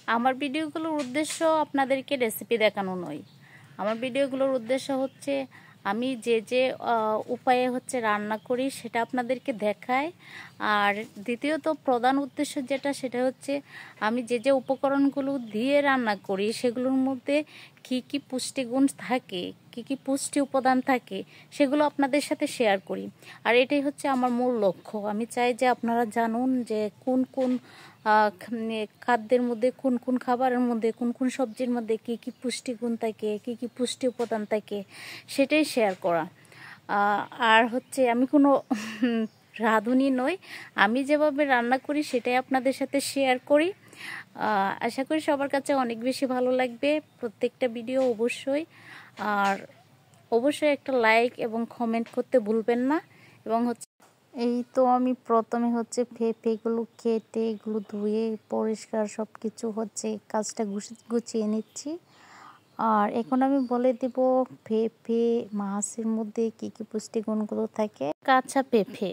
আমার ভিডিওগুলোর উদ্দেশ্য আপনাদেরকে রেসিপি দেখানো নয়। আমার ভিডিওগুলোর উদ্দেশ্য হচ্ছে আমি যে উপায়ে হচ্ছে রান্না করি সেটা আপনাদেরকে দেখাই। আর দ্বিতীয়ত প্রধান উদ্দেশ্য সেটা হচ্ছে আমি যে উপকরণগুলো দিয়ে রান্না করি সেগুলোর মধ্যে কি কি পুষ্টিগুণ থাকে, কি কি পুষ্টি উপাদান থাকে সেগুলো আপনাদের সাথে শেয়ার করি। আর এটাই হচ্ছে আমার মূল লক্ষ্য। আমি চাই যে আপনারা জানুন যে কোন কোন খাদ্যের মধ্যে, কোন কোন খাবারের মধ্যে, কোন কোন সবজির মধ্যে কি কি পুষ্টিগুণ থাকে, কি কি পুষ্টি উপাদান থাকে, সেটাই শেয়ার করা। আর হচ্ছে আমি কোনো রাঁধুনি নই, আমি যেভাবে রান্না করি সেটাই আপনাদের সাথে শেয়ার করি। আশা করি সবার কাছে অনেক বেশি ভালো লাগবে প্রত্যেকটা ভিডিও অবশ্যই। আর অবশ্যই একটা লাইক এবং কমেন্ট করতে ভুলবেন না। এবং হচ্ছে এই তো আমি প্রথমে হচ্ছে পেঁপেগুলো কেটে এগুলো ধুয়ে পরিষ্কার সব কিছু হচ্ছে কাজটা গুছিয়ে নিচ্ছি। আর এখন আমি বলে দেব পেঁপে মাছের মধ্যে কি কি পুষ্টিগুণগুলো থাকে। কাঁচা পেঁপে,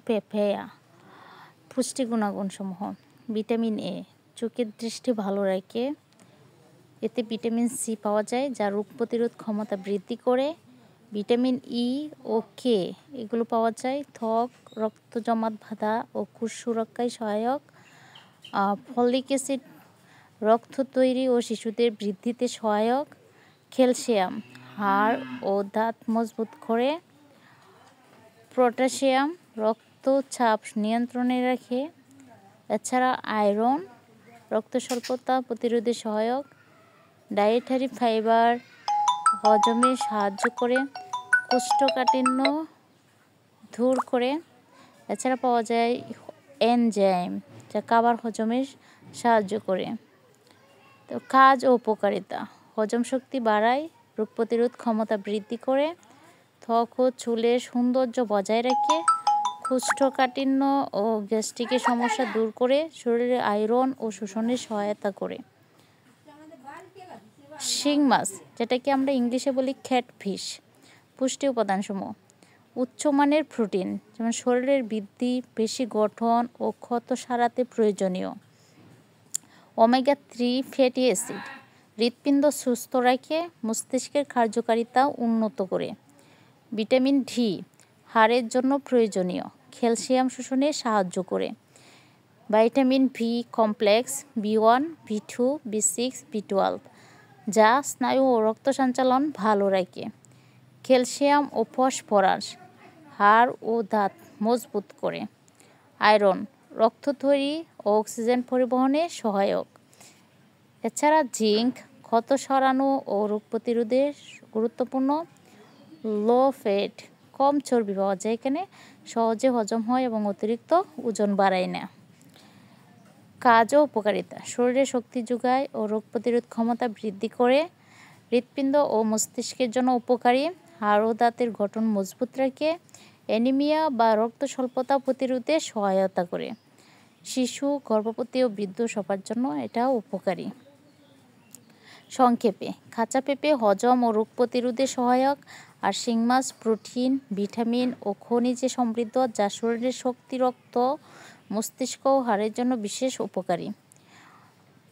পেঁপেয়া, পুষ্টি গুণাগুণসমূহ: ভিটামিন এ, চোখের দৃষ্টি ভালো রাখে, এতে ভিটামিন সি পাওয়া যায় যা রোগ প্রতিরোধ ক্ষমতা বৃদ্ধি করে। ভিটামিন ই ও কে এগুলো পাওয়া যায় ত্বক, রক্ত জমাট বাঁধা ও কোষ সুরক্ষায় সহায়ক। ফলিক অ্যাসিড রক্ত তৈরি ও শিশুদের বৃদ্ধিতে সহায়ক। ক্যালসিয়াম হাড় ও দাঁত মজবুত করে। পটাশিয়াম রক্তচাপ নিয়ন্ত্রণে রাখে। এছাড়া আয়রন রক্ত স্বল্পতা প্রতিরোধে সহায়ক। ডায়েটারি ফাইবার হজমে সাহায্য করে, কোষ্ঠকাঠিন্য দূর করে। এছাড়া পাওয়া যায় এনজাইম যা খাবার হজমে সাহায্য করে। তো কাজ ও উপকারিতা: হজম শক্তি বাড়ায়, রোগ প্রতিরোধ ক্ষমতা বৃদ্ধি করে, ত্বক ও চুলের সৌন্দর্য বজায় রাখে, কোষ্ঠকাঠিন্য ও গ্যাস্ট্রিকের সমস্যা দূর করে, শরীরে আয়রন ও শোষণে সহায়তা করে। শিং মাছ, যেটাকে আমরা ইংলিশে বলি ক্যাটফিশ, পুষ্টি উপাদানসমূহ: উচ্চমানের প্রোটিন, যেমন শরীরের বৃদ্ধি, পেশি গঠন ও ক্ষত সারাতে প্রয়োজনীয়। ওমেগা 3 ফ্যাটি অ্যাসিড হৃৎপিণ্ড সুস্থ রাখে, মস্তিষ্কের কার্যকারিতা উন্নত করে। ভিটামিন ডি হাড়ের জন্য প্রয়োজনীয়, ক্যালসিয়াম শোষণে সাহায্য করে। Vitamin B complex, B one, B2, বি6, বি12 যা স্নায়ু ও রক্ত সঞ্চালন ভালো রাখে। ক্যালসিয়াম ও ফসফরাস হাড় ও দাঁত মজবুত করে। আয়রন রক্ত তৈরি ও অক্সিজেন পরিবহনে সহায়ক। এছাড়া জিঙ্ক ক্ষত সরানো ও রোগ প্রতিরোধে গুরুত্বপূর্ণ। লো ফ্যাট কম চর্বি পাওয়া যায় এখানে, সহজে হজম হয় এবং অতিরিক্ত ওজন বাড়ায় না। কাজ ও উপকারিতা: শরীরে শক্তি যোগায় ও রোগ প্রতিরোধ ক্ষমতা বৃদ্ধি করে। হৃৎপিণ্ড ও মস্তিষ্কের জন্য উপকারী, হাড় ও দাঁতের গঠন মজবুত রাখে। অ্যানিমিয়া বা রক্ত স্বল্পতা প্রতিরোধে সহায়তা করে। শিশু, গর্ভবতী ও বৃদ্ধ সবার জন্য এটা উপকারী। সংক্ষেপে, কাঁচা পেঁপে হজম ও রোগ প্রতিরোধে সহায়ক, আর শিং মাছ প্রোটিন, ভিটামিন ও খনিজে সমৃদ্ধ যা শরীরের শক্তি, রক্ত, মস্তিষ্ক ও হাড়ের জন্য বিশেষ উপকারী।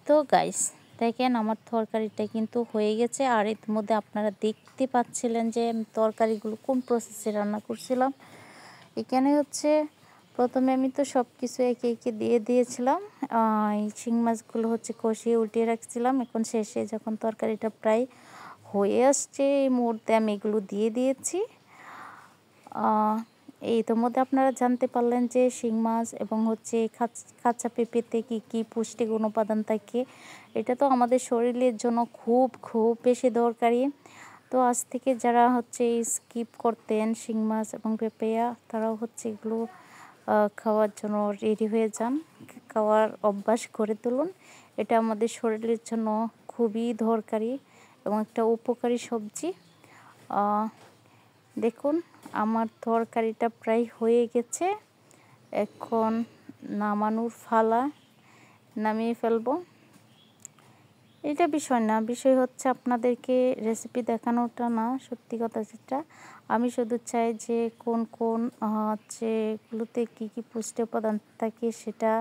তো গাইস দেখেন আমার তরকারিটা কিন্তু হয়ে গেছে। আর এর মধ্যে আপনারা দেখতে পাচ্ছিলেন যে আমি তরকারিগুলো কোন প্রসেসে রান্না করছিলাম। এখানে হচ্ছে প্রথমে আমি তো সব কিছু একে একে দিয়ে দিয়েছিলাম। এই শিং মাছগুলো হচ্ছে কষিয়ে উল্টিয়ে রাখছিলাম। এখন শেষে যখন তরকারিটা প্রায় হয়ে আসছে এই মুহূর্তে আমি এগুলো দিয়ে দিয়েছি। এই তোর মধ্যে আপনারা জানতে পারলেন যে শিং মাছ এবং হচ্ছে কাঁচা পেঁপেতে কী কী পুষ্টিগুণ উপাদান থাকে। এটা তো আমাদের শরীরের জন্য খুব খুব বেশি দরকারি। তো আজ থেকে যারা হচ্ছে স্কিপ করতেন শিং মাছ এবং পেঁপেয়া, তারাও হচ্ছে এগুলো খাওয়ার জন্য রেডি হয়ে যান, খাওয়ার অভ্যাস করে তুলুন। এটা আমাদের শরীরের জন্য খুবই দরকারি এবং একটা উপকারী সবজি। দেখুন আমার তরকারিটা প্রায় হয়ে গেছে, এখন নামানোর ফালা, নামিয়ে ফেলবো। এটা বিষয় না, বিষয় হচ্ছে আপনাদেরকে রেসিপি দেখানোটা না, সত্যি কথা যেটা আমি শুধু চাই যে কোন কোন হচ্ছে এগুলোতে কী কী পুষ্টি উপাদান থাকে সেটা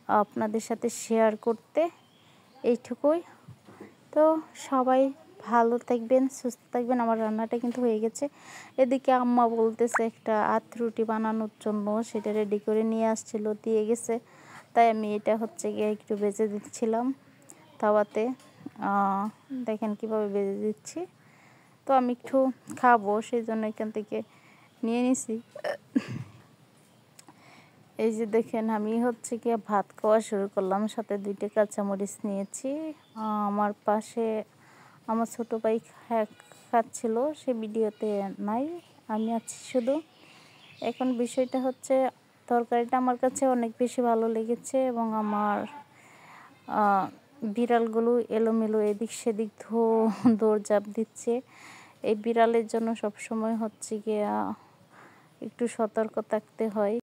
আপনাদের সাথে শেয়ার করতে। এইটুকুই। তো সবাই ভালো থাকবেন, সুস্থ থাকবেন। আমার রান্নাটা কিন্তু হয়ে গেছে। এদিকে আম্মা বলতেছে একটা রুটি বানানোর জন্য, সেটা রেডি করে নিয়ে আসছিল, দিয়ে গেছে। তাই আমি এটা হচ্ছে গিয়ে একটু ভেজে দিচ্ছিলাম তাওয়াতে। দেখেন কিভাবে ভেজে দিচ্ছি। তো আমি একটু খাবো, সেই জন্য এখান থেকে নিয়ে নিছি। এই যে দেখেন আমি হচ্ছে গিয়ে ভাত খাওয়া শুরু করলাম, সাথে 2টা কাঁচামরিচ নিয়েছি। আমার পাশে আমার ছোটো ভাই খাচ্ছিল, সে ভিডিওতে নাই, আমি আছি শুধু। এখন বিষয়টা হচ্ছে তরকারিটা আমার কাছে অনেক বেশি ভালো লেগেছে, এবং আমার বিড়ালগুলো এলোমেলো এদিক সেদিক দৌড়ঝাঁপ দিচ্ছে। এই বিড়ালের জন্য সবসময় হচ্ছে গিয়ে একটু সতর্ক থাকতে হয়।